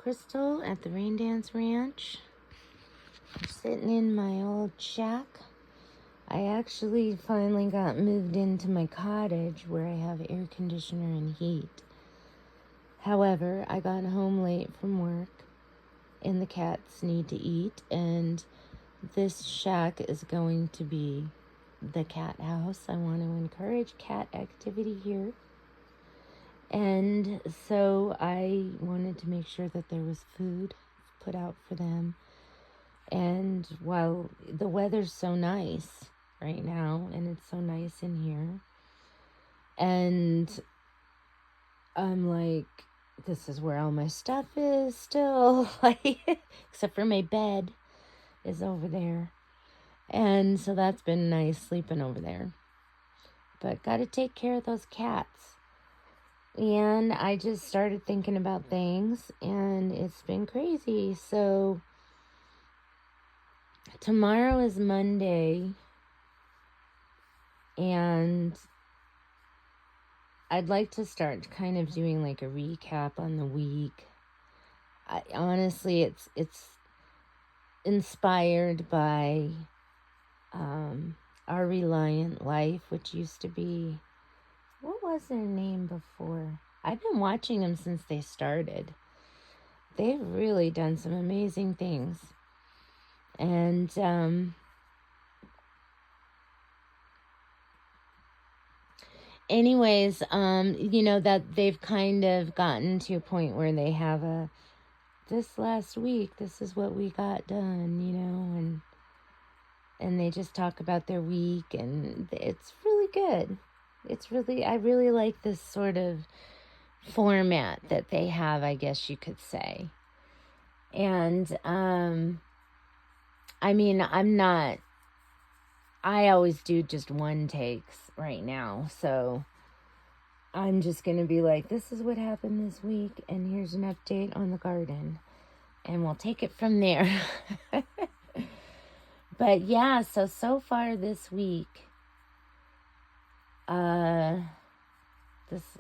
Crystal at the Rain Dance Ranch. I'm sitting in my old shack. I actually finally got moved into my cottage where I have air conditioner and heat. However, I got home late from work and the cats need to eat, and this shack is going to be the cat house. I want to encourage cat activity here. And so I wanted to make sure that there was food put out for them. And while the weather's so nice right now, and it's so nice in here, and I'm like, this is where all my stuff is still, like, except for my bed is over there. And so that's been nice sleeping over there. But got to take care of those cats. And I just started thinking about things, and it's been crazy. So tomorrow is Monday, and I'd like to start kind of doing like a recap on the week. Honestly, it's inspired by Our Reliant Life, which used to be, what was their name before? I've been watching them since they started. They've really done some amazing things. And anyways, that they've kind of gotten to a point where they have this last week, this is what we got done, and they just talk about their week, and it's really good. I really like this sort of format that they have, I guess you could say. And, I always do just one takes right now, so I'm just going to be like, this is what happened this week, and here's an update on the garden, and we'll take it from there. But yeah, so far this week,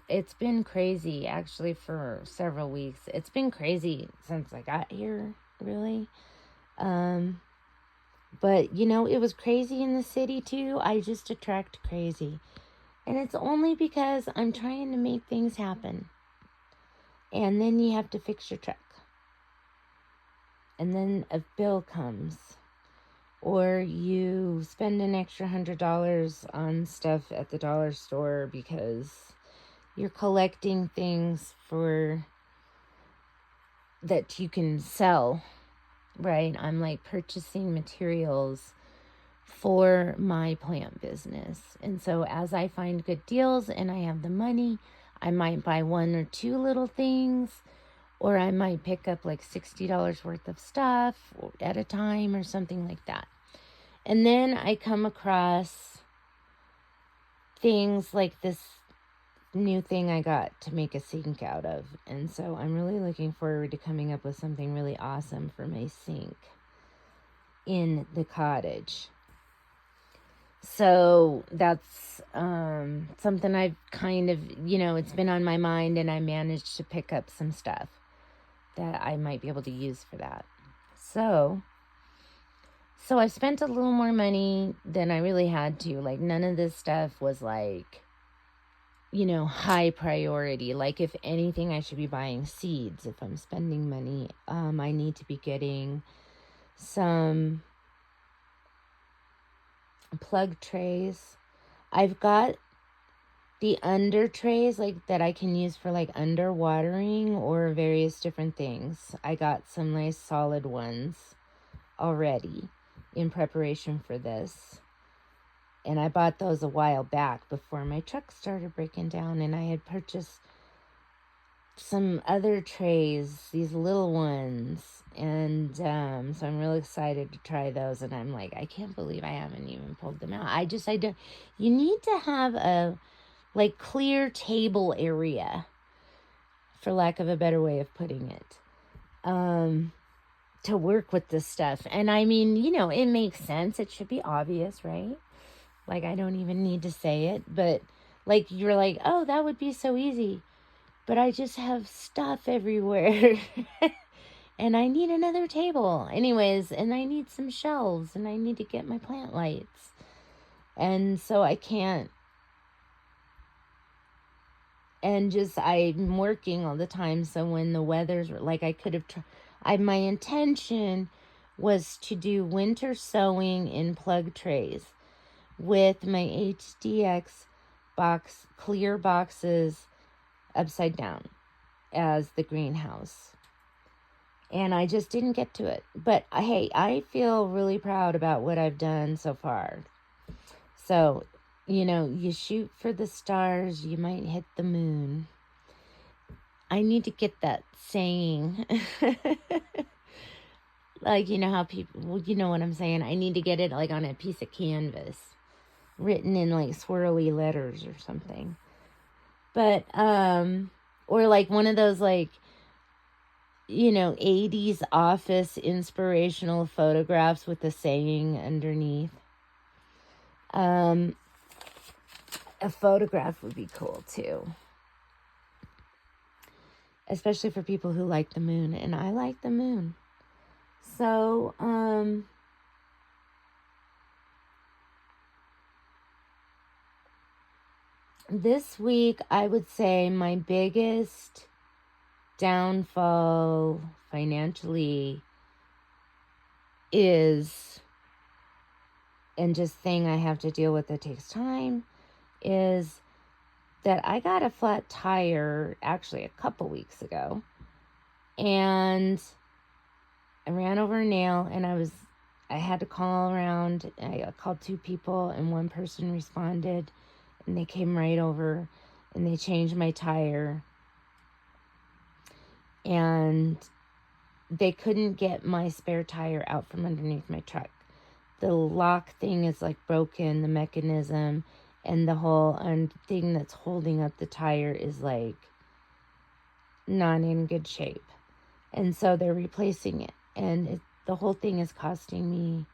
it's been crazy actually for several weeks. It's been crazy since I got here, really. But it was crazy in the city too. I just attract crazy. And it's only because I'm trying to make things happen. And then you have to fix your truck. And then a bill comes. Or you spend an extra $100 on stuff at the dollar store because you're collecting things that you can sell, right? I'm like purchasing materials for my plant business. And so as I find good deals and I have the money, I might buy one or two little things, or I might pick up like $60 worth of stuff at a time or something like that. And then I come across things like this new thing I got to make a sink out of. And so I'm really looking forward to coming up with something really awesome for my sink in the cottage. So that's something I've kind of, it's been on my mind, and I managed to pick up some stuff that I might be able to use for that. So I spent a little more money than I really had to. Like, none of this stuff was like, high priority. Like, if anything, I should be buying seeds. If I'm spending money, I need to be getting some plug trays. I've got the under trays like that I can use for like under watering or various different things. I got some nice solid ones already in preparation for this. And I bought those a while back before my truck started breaking down, and I had purchased some other trays, these little ones, and so I'm really excited to try those. And I'm like, I can't believe I haven't even pulled them out. I don't. You need to have a like clear table area, for lack of a better way of putting it, to work with this stuff. And I mean, it makes sense. It should be obvious, right? Like, I don't even need to say it, but like, you're like, oh, that would be so easy. But I just have stuff everywhere. And I need another table. Anyways, and I need some shelves, and I need to get my plant lights. And so I can't. And just, I'm working all the time. So when the weather's like, I could have, my intention was to do winter sewing in plug trays with my HDX box, clear boxes upside down as the greenhouse. And I just didn't get to it. But hey, I feel really proud about what I've done so far. So, you shoot for the stars, you might hit the moon. I need to get that saying. Like, how people, well, you know what I'm saying? I need to get it like on a piece of canvas, written in like swirly letters or something. But, or like one of those like, 80s office inspirational photographs with a saying underneath. A photograph would be cool too. Especially for people who like the moon. And I like the moon. So, this week, I would say my biggest downfall financially is, and just thing I have to deal with that takes time, is that I got a flat tire actually a couple weeks ago, and I ran over a nail, and I had to call around. I called 2 people, and one person responded, and they came right over, and they changed my tire, and they couldn't get my spare tire out from underneath my truck. The lock thing is like broken, the mechanism, and the whole thing that's holding up the tire is like not in good shape. And so they're replacing it. And the whole thing is costing me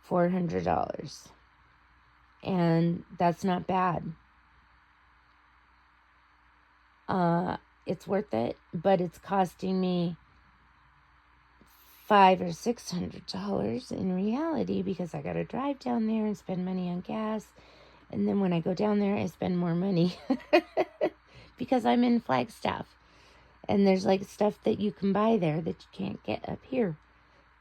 $400. And that's not bad. It's worth it, but it's costing me $500 or $600 in reality, because I got to drive down there and spend money on gas. And then when I go down there, I spend more money because I'm in Flagstaff. And there's like stuff that you can buy there that you can't get up here.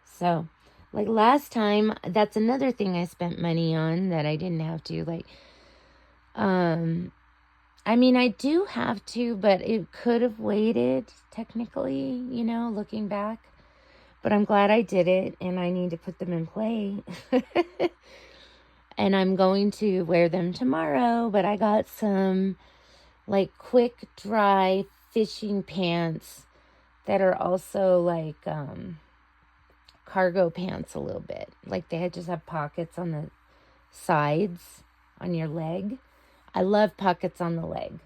So, like last time, that's another thing I spent money on that I didn't have to. Like, I mean, I do have to, but it could have waited technically, looking back. But I'm glad I did it, and I need to put them in play. And I'm going to wear them tomorrow, but I got some like quick dry fishing pants that are also like cargo pants a little bit. Like they just have pockets on the sides on your leg. I love pockets on the leg.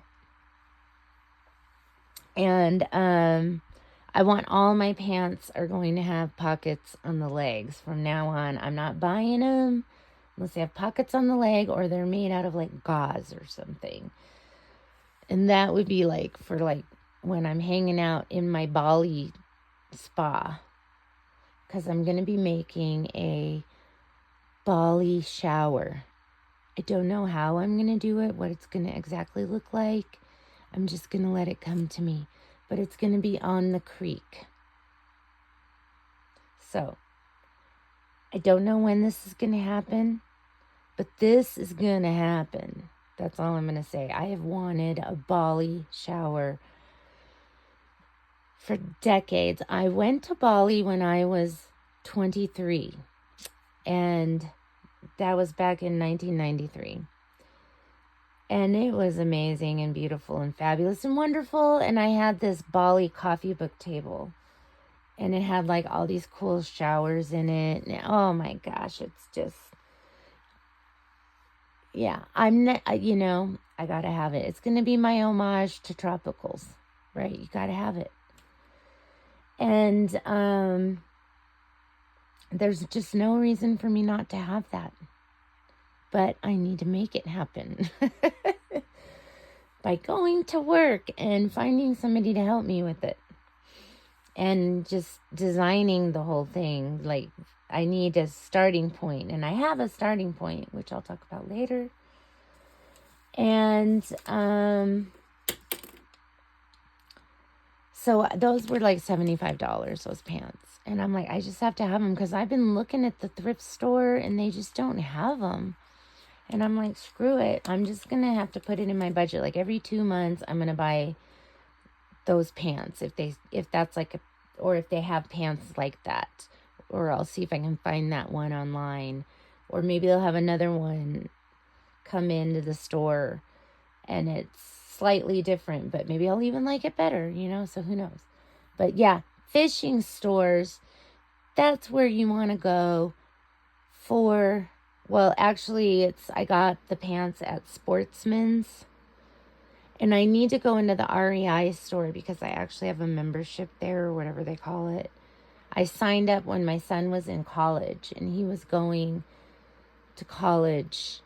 And I want all my pants are going to have pockets on the legs from now on. I'm not buying them unless they have pockets on the leg or they're made out of like gauze or something. And that would be like for like when I'm hanging out in my Bali spa, because I'm going to be making a Bali shower. I don't know how I'm going to do it, what it's going to exactly look like. I'm just going to let it come to me. But it's going to be on the creek. So, I don't know when this is going to happen, but this is going to happen. That's all I'm going to say. I have wanted a Bali shower for decades. I went to Bali when I was 23, and that was back in 1993. And it was amazing and beautiful and fabulous and wonderful. And I had this Bali coffee book table, and it had like all these cool showers in it. And, oh my gosh, it's just, yeah, I'm not, I gotta have it. It's gonna be my homage to tropicals, right? You gotta have it. And there's just no reason for me not to have that. But I need to make it happen by going to work and finding somebody to help me with it. and just designing the whole thing. Like, I need a starting point, and I have a starting point, which I'll talk about later. And so those were like $75, those pants. And I'm like, I just have to have them because I've been looking at the thrift store and they just don't have them. And I'm like, screw it. I'm just going to have to put it in my budget. Like every 2 months, I'm going to buy those pants if that's like, or if they have pants like that. Or I'll see if I can find that one online. Or maybe they'll have another one come into the store and it's slightly different, but maybe I'll even like it better, so who knows. But yeah, fishing stores, that's where you want to go for, well, actually I got the pants at Sportsman's, and I need to go into the REI store because I actually have a membership there, or whatever they call it. I signed up when my son was in college, and he was going to college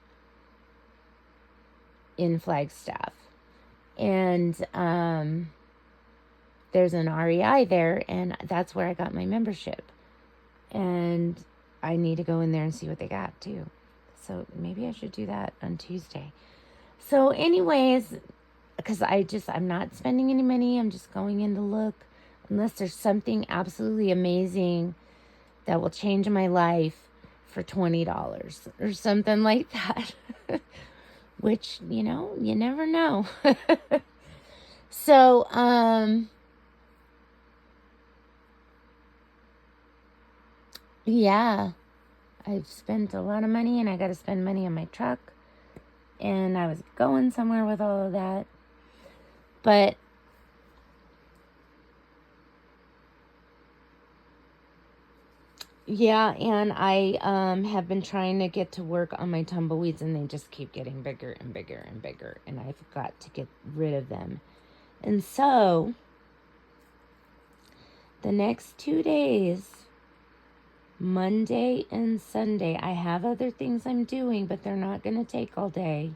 in Flagstaff. And there's an REI there, and that's where I got my membership. And I need to go in there and see what they got, too. So maybe I should do that on Tuesday. So anyways, because I'm not spending any money. I'm just going in to look. Unless there's something absolutely amazing that will change my life for $20 or something like that. Which, you never know. So, yeah, I've spent a lot of money and I got to spend money on my truck. And I was going somewhere with all of that. But yeah, and I have been trying to get to work on my tumbleweeds, and they just keep getting bigger and bigger and bigger, and I've got to get rid of them. And so the next 2 days, Monday and Sunday, I have other things I'm doing, but they're not going to take all day.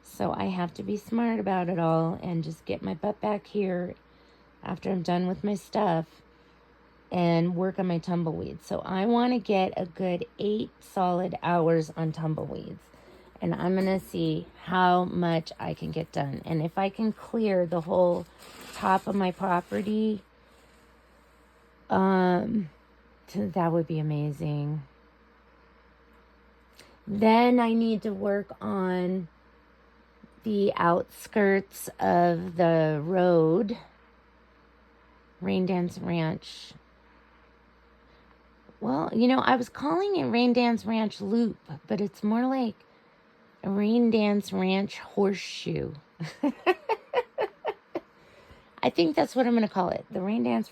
So I have to be smart about it all and just get my butt back here after I'm done with my stuff and work on my tumbleweeds. So I want to get a good 8 solid hours on tumbleweeds. And I'm going to see how much I can get done. And if I can clear the whole top of my property, that would be amazing. Then I need to work on the outskirts of the road, Rain Dance Ranch. Well, I was calling it Rain Dance Ranch Loop, but it's more like a Rain Dance Ranch Horseshoe. I think that's what I'm going to call it. The Rain Dance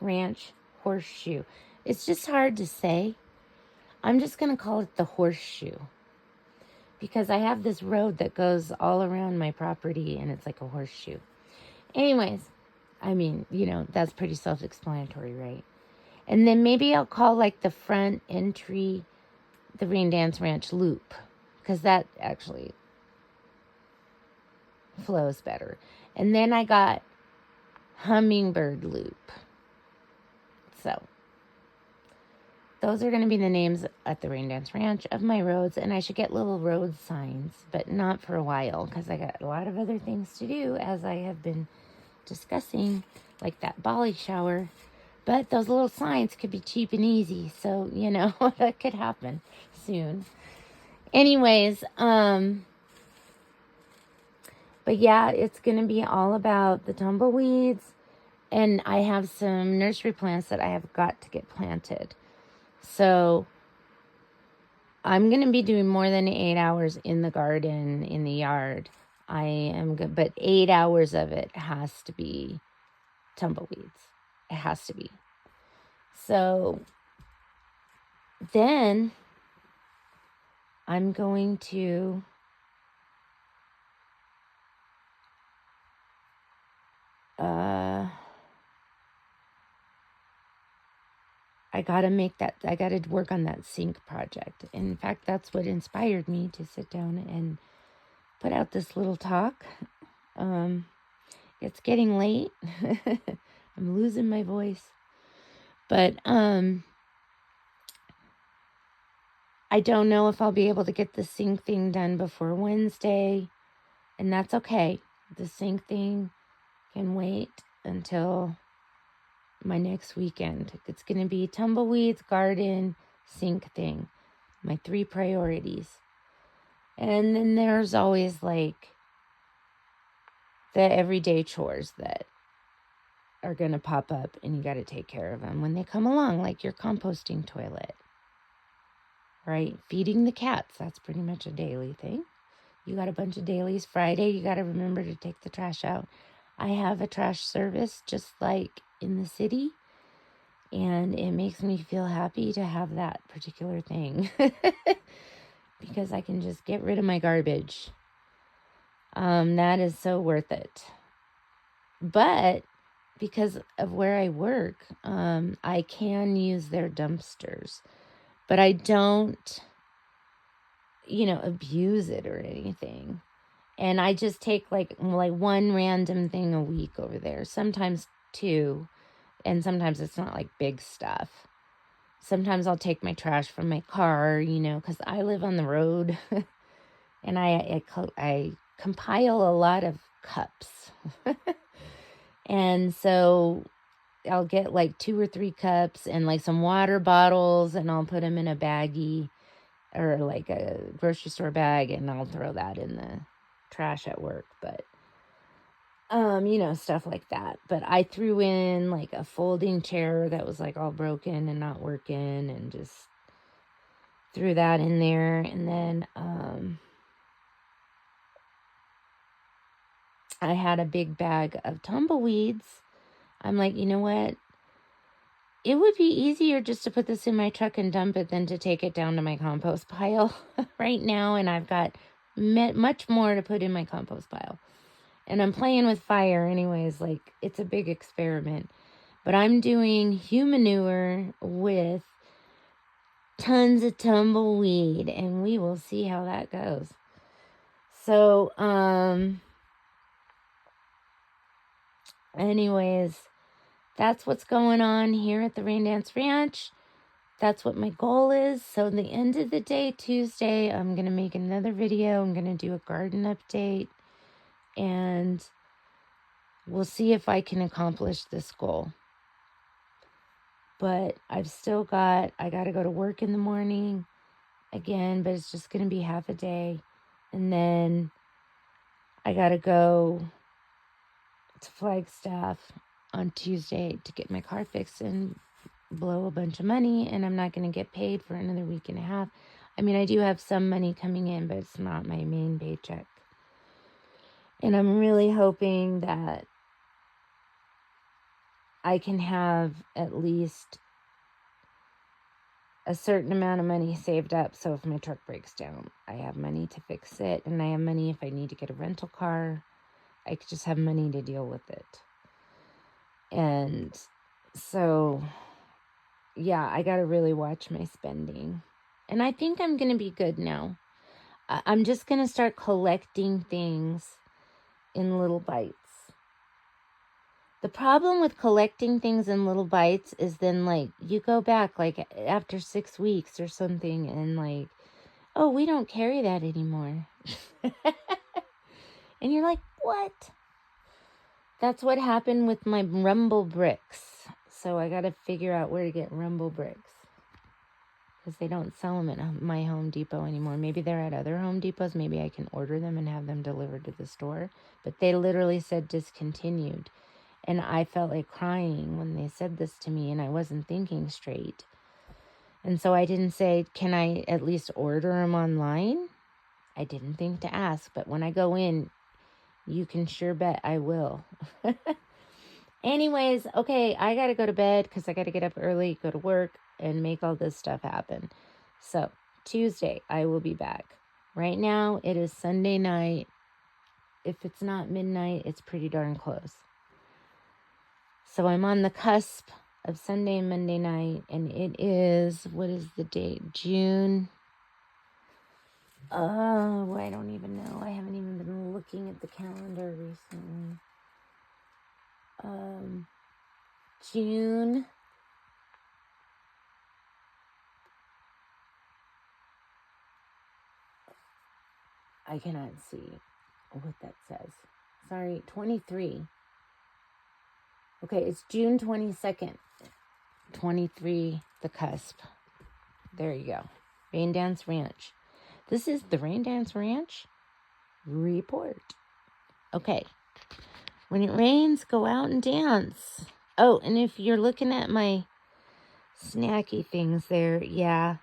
Ranch Horseshoe. It's just hard to say. I'm just going to call it the Horseshoe. Because I have this road that goes all around my property and it's like a horseshoe. Anyways, that's pretty self-explanatory, right? And then maybe I'll call like the front entry the Rain Dance Ranch Loop, because that actually flows better. And then I got Hummingbird Loop. So those are going to be the names at the Rain Dance Ranch of my roads, and I should get little road signs, but not for a while because I got a lot of other things to do, as I have been discussing, like that Bali shower. But those little signs could be cheap and easy, so, that could happen soon. Anyways, but yeah, it's going to be all about the tumbleweeds, and I have some nursery plants that I have got to get planted. So I'm going to be doing more than 8 hours in the garden, in the yard. I am good, but 8 hours of it has to be tumbleweeds. It has to be. So then I'm going to I got to work on that sink project. In fact, that's what inspired me to sit down and put out this little talk. It's getting late. I'm losing my voice. But I don't know if I'll be able to get the sink thing done before Wednesday, and that's okay. The sink thing can wait until my next weekend. It's going to be tumbleweeds, garden, sink thing. My 3 priorities. And then there's always like the everyday chores that are going to pop up, and you got to take care of them when they come along, like your composting toilet, right? Feeding the cats, that's pretty much a daily thing. You got a bunch of dailies. Friday, you got to remember to take the trash out. I have a trash service just like in the city, and it makes me feel happy to have that particular thing because I can just get rid of my garbage. That is so worth it. But because of where I work, I can use their dumpsters, but I don't, abuse it or anything. And I just take like one random thing a week over there, sometimes 2, and sometimes it's not like big stuff. Sometimes I'll take my trash from my car, because I live on the road, and I compile a lot of cups. And so I'll get like 2 or 3 cups and like some water bottles, and I'll put them in a baggie or like a grocery store bag, and I'll throw that in the trash at work. But stuff like that. But I threw in like a folding chair that was like all broken and not working, and just threw that in there. And then I had a big bag of tumbleweeds. I'm like, you know what? It would be easier just to put this in my truck and dump it than to take it down to my compost pile right now. And I've got much more to put in my compost pile. And I'm playing with fire anyways. Like, it's a big experiment. But I'm doing humanure with tons of tumbleweed, and we will see how that goes. So, anyways, that's what's going on here at the Raindance Ranch. That's what my goal is. So, the end of the day, Tuesday, I'm going to make another video. I'm going to do a garden update, and we'll see if I can accomplish this goal. But I got to go to work in the morning again, but it's just going to be half a day. And then I got to go to Flagstaff on Tuesday to get my car fixed and blow a bunch of money. And I'm not going to get paid for another week and a half. I mean, I do have some money coming in, but it's not my main paycheck. And I'm really hoping that I can have at least a certain amount of money saved up, so if my truck breaks down, I have money to fix it, and I have money if I need to get a rental car. I could just have money to deal with it. And so, yeah, I got to really watch my spending. And I think I'm going to be good now. I'm just going to start collecting things in little bites. The problem with collecting things in little bites is then, like, you go back, like, after 6 weeks or something, and, like, oh, we don't carry that anymore. And you're like, what? That's what happened with my Rumble bricks. So I got to figure out where to get Rumble bricks, because they don't sell them at my Home Depot anymore. Maybe they're at other Home Depots. Maybe I can order them and have them delivered to the store. But they literally said discontinued. And I felt like crying when they said this to me, and I wasn't thinking straight. And so I didn't say, can I at least order them online? I didn't think to ask, but when I go in, you can sure bet I will. Anyways, okay, I got to go to bed because I got to get up early, go to work, and make all this stuff happen. So, Tuesday, I will be back. Right now, it is Sunday night. If it's not midnight, it's pretty darn close. So I'm on the cusp of Sunday and Monday night, and it is, what is the date? June. Oh, I don't even know. I haven't even been looking at the calendar recently. June. I cannot see what that says. Sorry, 23. Okay, it's June 22nd. 23, the cusp. There you go. Rain Dance Ranch. This is the Rain Dance Ranch report. Okay. When it rains, go out and dance. Oh, and if you're looking at my snacky things there, yeah,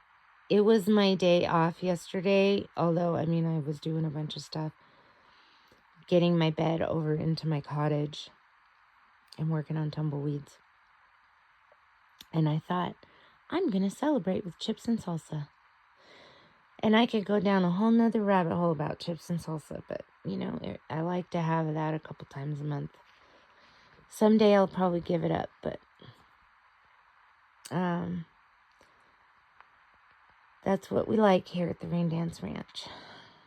it was my day off yesterday. Although, I mean, I was doing a bunch of stuff. Getting my bed over into my cottage and working on tumbleweeds. And I thought, I'm going to celebrate with chips and salsa. And I could go down a whole nother rabbit hole about chips and salsa, but, you know, I like to have that a couple times a month. Someday I'll probably give it up, but that's what we like here at the Rain Dance Ranch.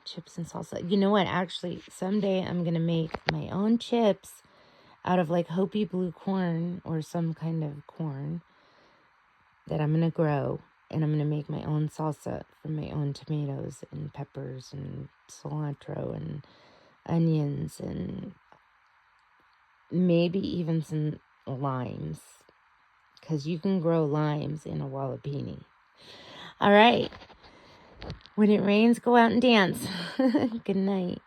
Chips and salsa. You know what? Actually, someday I'm going to make my own chips out of like Hopi blue corn or some kind of corn that I'm going to grow. And I'm going to make my own salsa from my own tomatoes and peppers and cilantro and onions and maybe even some limes. Because you can grow limes in a jalapeno. All right. When it rains, go out and dance. Good night.